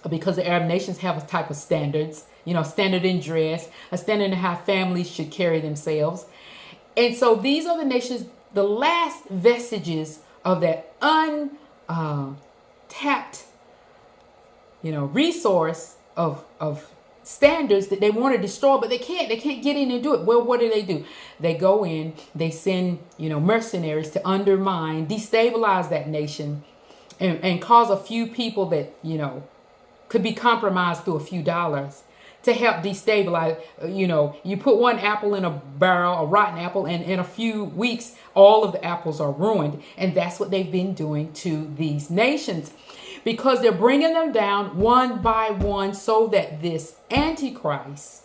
because the Arab nations have a type of standards, standard in dress, a standard in how families should carry themselves. And so these are the nations, the last vestiges of that untapped, resource of standards that they want to destroy, but they can't get in and do it. Well, what do? They go in, they send, mercenaries to undermine, destabilize that nation and cause a few people that, could be compromised through a few dollars to help destabilize. You put one apple in a barrel, a rotten apple, and in a few weeks, all of the apples are ruined. And that's what they've been doing to these nations, because they're bringing them down one by one so that this Antichrist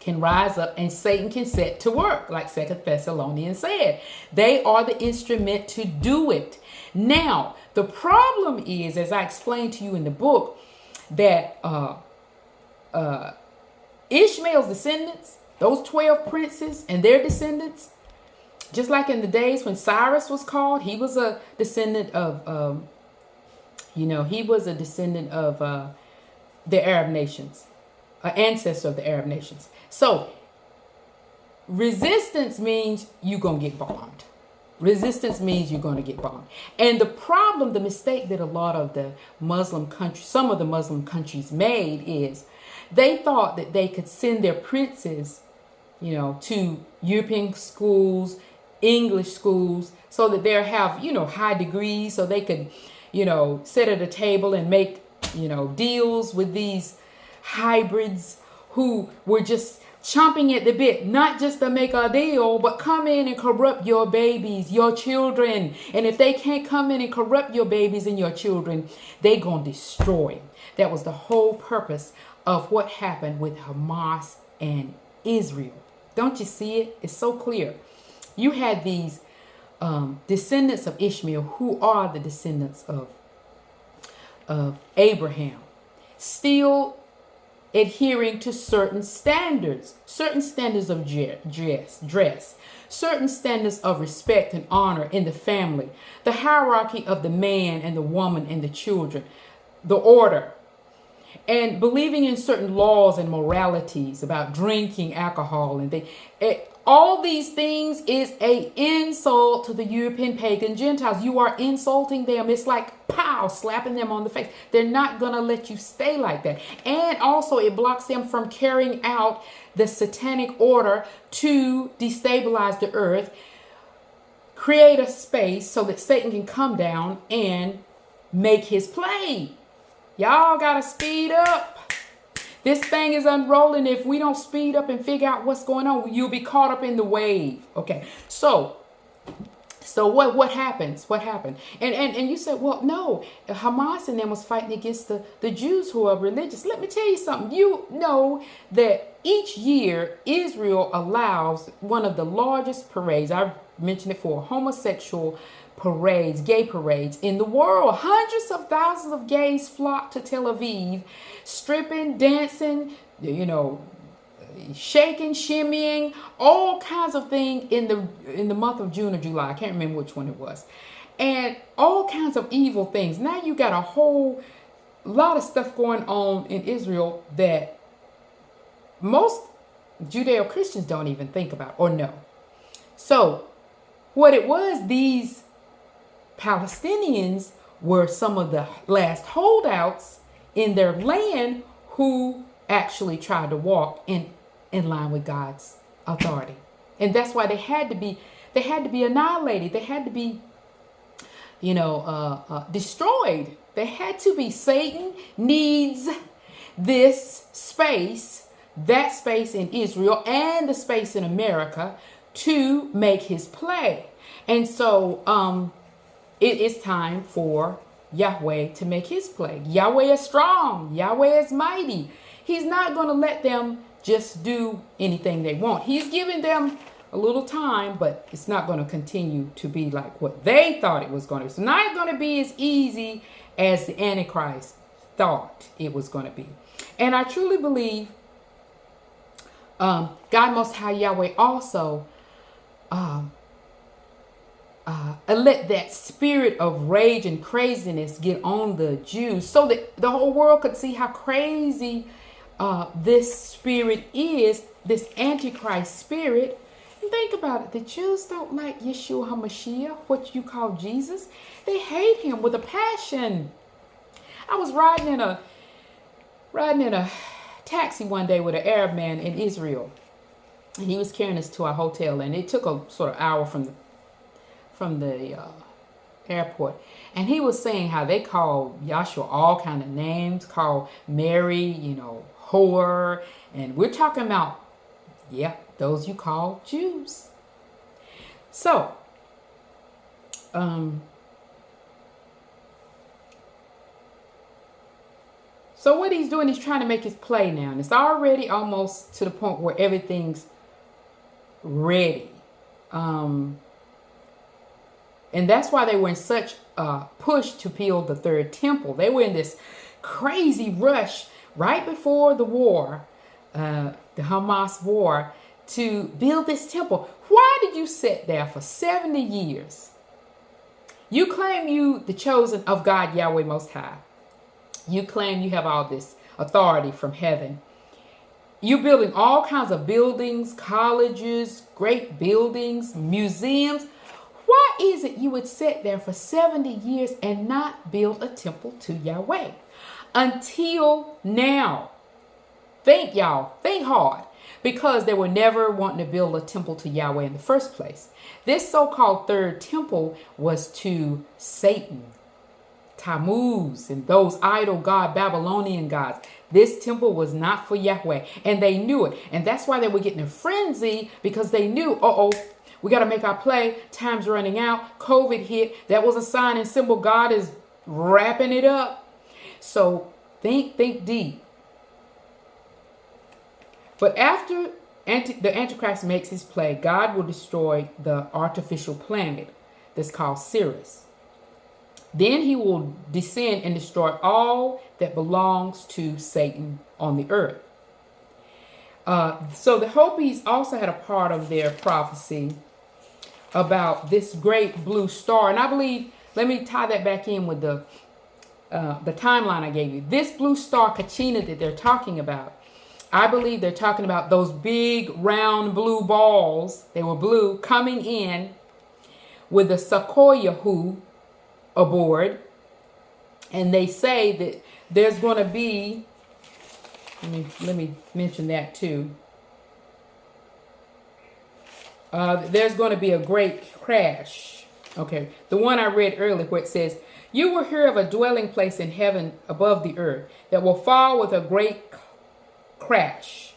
can rise up and Satan can set to work, like 2 Thessalonians said. They are the instrument to do it. Now, the problem is, as I explained to you in the book, that Ishmael's descendants, those 12 princes and their descendants, just like in the days when Cyrus was called, he was a descendant of the Arab nations, an ancestor of the Arab nations. So resistance means you're going to get bombed. Resistance means you're going to get bombed. And the problem, the mistake that a lot of the Muslim countries, some of the Muslim countries made is they thought that they could send their princes, to European schools, English schools, so that they'll have, high degrees, so they could, sit at a table and make, deals with these hybrids who were just chomping at the bit, not just to make a deal, but come in and corrupt your babies, your children. And if they can't come in and corrupt your babies and your children, they gonna destroy. That was the whole purpose of what happened with Hamas and Israel. Don't you see it? It's so clear. You had these descendants of Ishmael, who are the descendants of Abraham, still adhering to certain standards of dress, certain standards of respect and honor in the family, the hierarchy of the man and the woman and the children, the order, and believing in certain laws and moralities about drinking alcohol and all these things is an insult to the European pagan Gentiles. You are insulting them. It's like, pow, slapping them on the face. They're not going to let you stay like that. And also it blocks them from carrying out the satanic order to destabilize the earth, create a space so that Satan can come down and make his play. Y'all got to speed up. This thing is unrolling. If we don't speed up and figure out what's going on, you'll be caught up in the wave. Okay. So what happens? What happened? And you said, well, no, Hamas and them was fighting against the Jews who are religious. Let me tell you something. You know that each year Israel allows one of the largest parades. I've mentioned it for homosexual parades, gay parades in the world. Hundreds of thousands of gays flock to Tel Aviv, stripping, dancing, shaking, shimmying, all kinds of things in the month of June or July. I can't remember which one it was. And all kinds of evil things. Now you got a whole lot of stuff going on in Israel that most Judeo-Christians don't even think about or know. So what it was, these Palestinians were some of the last holdouts in their land who actually tried to walk in line with God's authority. And that's why they had to be They had to be annihilated. They had to be, destroyed. They had to be. Satan needs this space, that space in Israel and the space in America to make his play. And so it is time for Yahweh to make his play. Yahweh is strong. Yahweh is mighty. He's not going to let them just do anything they want. He's giving them a little time, but it's not going to continue to be like what they thought it was going to be. It's not going to be as easy as the Antichrist thought it was going to be. And I truly believe God Most High Yahweh also let that spirit of rage and craziness get on the Jews so that the whole world could see how crazy this spirit is, this Antichrist spirit. And think about it. The Jews don't like Yeshua HaMashiach, what you call Jesus. They hate him with a passion. I was riding in a taxi one day with an Arab man in Israel, and he was carrying us to our hotel, and it took a sort of hour from the airport, and he was saying how they call Yahshua all kind of names, call Mary, whore, and we're talking about, those you call Jews. So, so what he's doing, he's trying to make his play now. And it's already almost to the point where everything's ready. And that's why they were in such a push to build the third temple. They were in this crazy rush right before the war, the Hamas war, to build this temple. Why did you sit there for 70 years? You claim you the chosen of God, Yahweh Most High. You claim you have all this authority from heaven. You're building all kinds of buildings, colleges, great buildings, museums. Why is it you would sit there for 70 years and not build a temple to Yahweh? Until now. Think, y'all. Think hard. Because they were never wanting to build a temple to Yahweh in the first place. This so-called third temple was to Satan, Tammuz, and those idol god, Babylonian gods. This temple was not for Yahweh, and they knew it. And that's why they were getting a frenzy, because they knew, we got to make our play. Time's running out. COVID hit. That was a sign and symbol. God is wrapping it up. So think deep. But after the Antichrist makes his play, God will destroy the artificial planet that's called Sirius. Then he will descend and destroy all that belongs to Satan on the earth. So the Hopis also had a part of their prophecy about this great blue star. And I believe, let me tie that back in with the timeline I gave you. This blue star, Kachina, that they're talking about, I believe they're talking about those big round blue balls. They were blue, coming in with the Sakoyahu aboard. And they say that there's going to be, let me mention that too. There's going to be a great crash. Okay, the one I read earlier where it says, you will hear of a dwelling place in heaven above the earth that will fall with a great crash.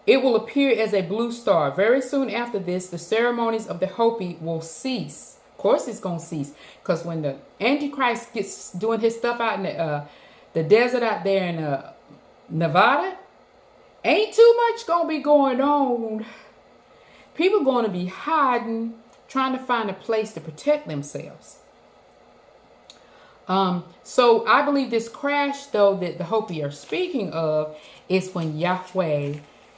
It will appear as a blue star. Very soon after this, the ceremonies of the Hopi will cease. Of course it's going to cease, because when the Antichrist gets doing his stuff out in the desert out there in Nevada, ain't too much going to be going on. People going to be hiding, trying to find a place to protect themselves. So I believe this crash, though, that the Hopi are speaking of is when Yahweh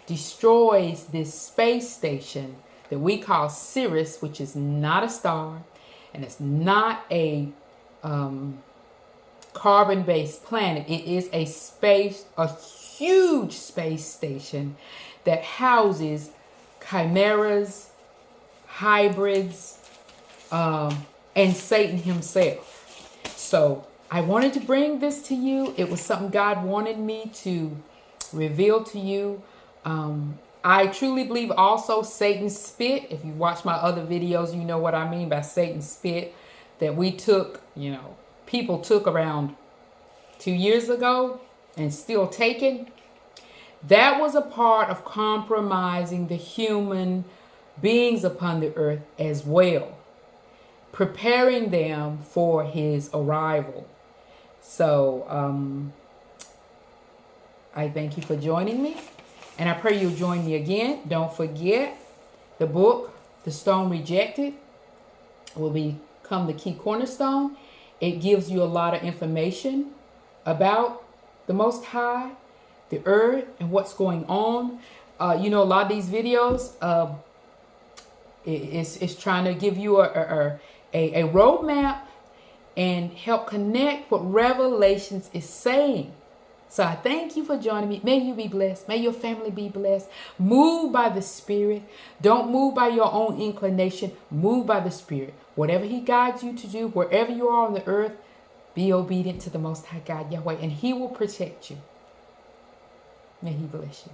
destroys this space station that we call Sirius, which is not a star and it's not a carbon-based planet. It is a huge space station that houses chimeras, hybrids, and Satan himself. So I wanted to bring this to you. It was something God wanted me to reveal to you. I truly believe also Satan's spit. If you watch my other videos, you know what I mean by Satan's spit that we took, people took around 2 years ago and still taking. That was a part of compromising the human beings upon the earth as well, preparing them for his arrival. So I thank you for joining me, and I pray you'll join me again. Don't forget, the book, The Stone Rejected, will become the key cornerstone. It gives you a lot of information about the Most High, the earth, and what's going on. A lot of these videos, it's trying to give you a roadmap and help connect what Revelations is saying. So I thank you for joining me. May you be blessed. May your family be blessed. Move by the Spirit. Don't move by your own inclination. Move by the Spirit. Whatever he guides you to do, wherever you are on the earth, be obedient to the Most High God, Yahweh, and he will protect you. May he bless you.